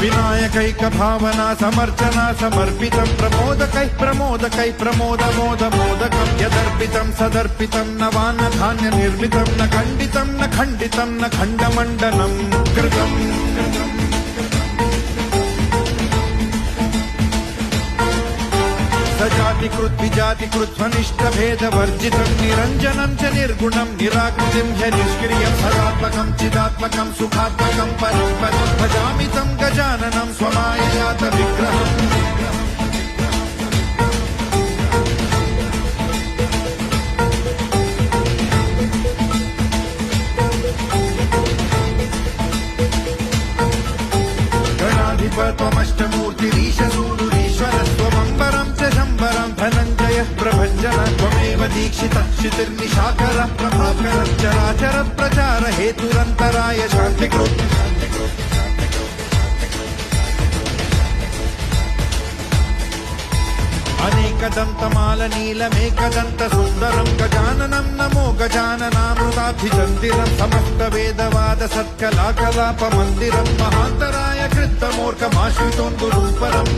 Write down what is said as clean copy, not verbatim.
विनायकैक भावना समर्चना समर्पितं प्रमोदकै प्रमोदकै प्रमोदमोदमोदकं यदर्पितं सदर्पितं नवान्न धान्य निर्मितं न खण्डितं न खण्डितं न खण्डमण्डनं कृतम् सजातिकृत विजातिकृत स्वनिष्ठ भेद वर्जितं निरञ्जनं च निर्गुणं निराकृतिं च निष्क्रियं सदात्मकं चिदात्मकं सुखात्मकं परस्परं भजामि तं गजाननं स्वमाययात विग्रहम् गणाधिप त्वमष्टमूर्तिरीशसूरुरीश्वरस्त्वमम्बरं च शम्बरं धनञ्जयः प्रभञ्जन त्वमेव दीक्षितः क्षितिर्निशाकरः प्रभाकरः चराचर प्रचार हेतुरन्तराय शान्तिकृत् अनेकदन्तमालनीलमेकदन्तसुन्दरं गजाननं नमो गजाननामृताभिचन्दिरं समस्तवेदवादसत्कलाकलापमन्दिरं महान्तराय कृत्तमूर्खमाश्रितोन्दुरूपरम्